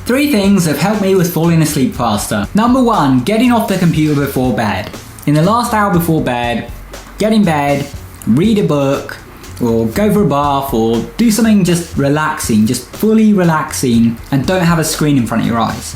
3 things have helped me with falling asleep faster. Number 1, getting off the computer before bed. In the last hour before bed, get in bed, read a book, or go for a bath, or do something just relaxing, just fully relaxing, and don't have a screen in front of your eyes.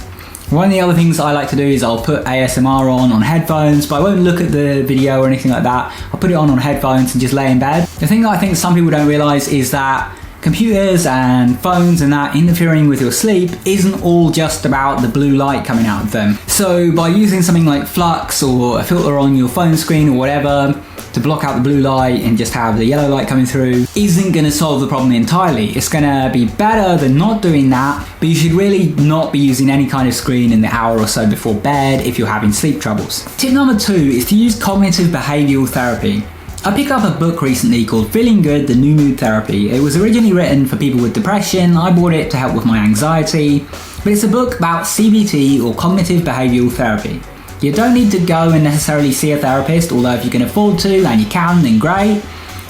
One of the other things I like to do is I'll put ASMR on headphones, but I won't look at the video or anything like that. I'll put it on headphones and just lay in bed. The thing that I think some people don't realise is that computers and phones and that interfering with your sleep isn't all just about the blue light coming out of them. So by using something like Flux or a filter on your phone screen or whatever to block out the blue light and just have the yellow light coming through isn't going to solve the problem entirely. It's going to be better than not doing that, but you should really not be using any kind of screen in the hour or so before bed if you're having sleep troubles. Tip number 2 is to use cognitive behavioural therapy. I picked up a book recently called Feeling Good, The New Mood Therapy. It was originally written for people with depression. I bought it to help with my anxiety, but it's a book about CBT or cognitive behavioural therapy. You don't need to go and necessarily see a therapist, although if you can afford to and you can, then great.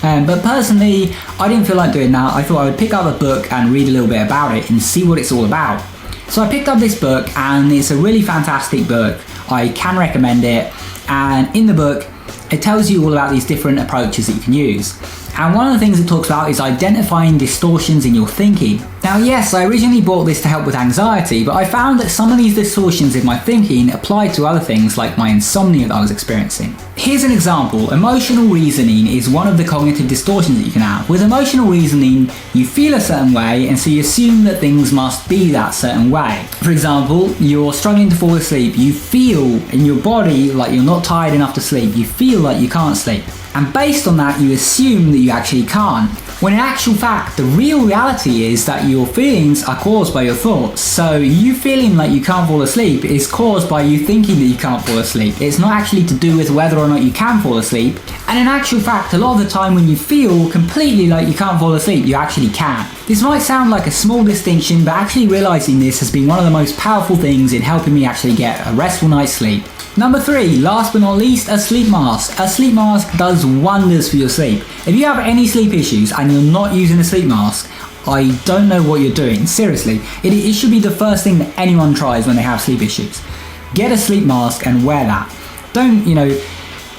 But personally, I didn't feel like doing that. I thought I would pick up a book and read a little bit about it and see what it's all about. So I picked up this book and it's a really fantastic book. I can recommend it. And in the book, it tells you all about these different approaches that you can use. And one of the things it talks about is identifying distortions in your thinking. Now yes, I originally bought this to help with anxiety, but I found that some of these distortions in my thinking applied to other things like my insomnia that I was experiencing. Here's an example. Emotional reasoning is one of the cognitive distortions that you can have. With emotional reasoning, you feel a certain way and so you assume that things must be that certain way. For example, you're struggling to fall asleep. You feel in your body like you're not tired enough to sleep. You feel like you can't sleep. And based on that, you assume that you actually can't. When in actual fact, the real reality is that your feelings are caused by your thoughts. So you feeling like you can't fall asleep is caused by you thinking that you can't fall asleep. It's not actually to do with whether or not you can fall asleep. And in actual fact, a lot of the time when you feel completely like you can't fall asleep, you actually can. This might sound like a small distinction, but actually realizing this has been one of the most powerful things in helping me actually get a restful night's sleep. Number 3, last but not least, a sleep mask. A sleep mask does wonders for your sleep. If you have any sleep issues and you're not using a sleep mask, I don't know what you're doing. Seriously, it should be the first thing that anyone tries when they have sleep issues. Get a sleep mask and wear that. Don't,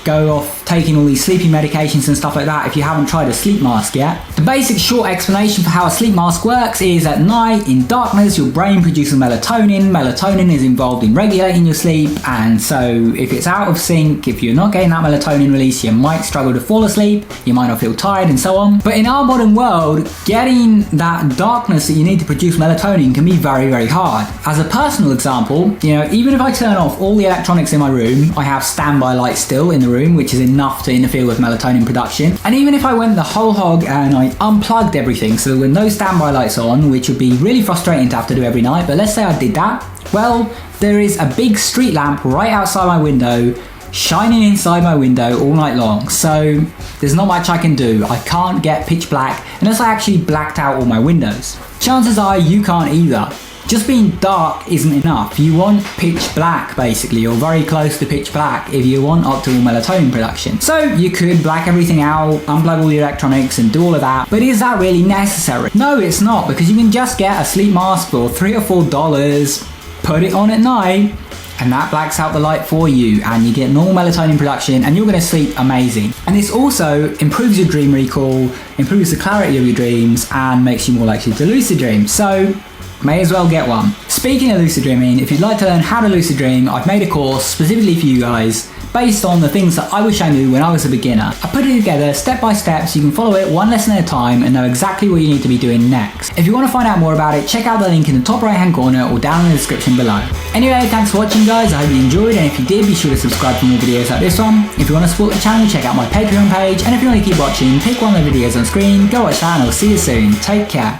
go off taking all these sleeping medications and stuff like that if you haven't tried a sleep mask yet. The basic short explanation for how a sleep mask works is at night, in darkness, your brain produces melatonin. Melatonin is involved in regulating your sleep, and so if it's out of sync, if you're not getting that melatonin release, you might struggle to fall asleep, you might not feel tired and so on. But in our modern world, getting that darkness that you need to produce melatonin can be very, very hard. As a personal example, even if I turn off all the electronics in my room, I have standby lights still in the room, which is enough to interfere with melatonin production. And even if I went the whole hog and I unplugged everything, so with no standby lights on, which would be really frustrating to have to do every night, but let's say I did that, well, there is a big street lamp right outside my window, shining inside my window all night long. So there's not much I can do. I can't get pitch black unless I actually blacked out all my windows. Chances are you can't either. Just being dark isn't enough. You want pitch black, basically, or very close to pitch black if you want optimal melatonin production. So you could black everything out, unplug all the electronics and do all of that, but is that really necessary? No, it's not, because you can just get a sleep mask for $3 or $4, put it on at night, and that blacks out the light for you, and you get normal melatonin production, and you're going to sleep amazing. And this also improves your dream recall, improves the clarity of your dreams, and makes you more likely to lucid dream. So may as well get one. Speaking of lucid dreaming, if you'd like to learn how to lucid dream, I've made a course specifically for you guys based on the things that I wish I knew when I was a beginner. I put it together step by step so you can follow it one lesson at a time and know exactly what you need to be doing next. If you want to find out more about it, check out the link in the top right hand corner or down in the description below. Anyway, thanks for watching guys, I hope you enjoyed, and if you did, be sure to subscribe for more videos like this one. If you want to support the channel, check out my Patreon page, and if you want to keep watching, pick one of the videos on screen, go watch that, and I'll see you soon. Take care.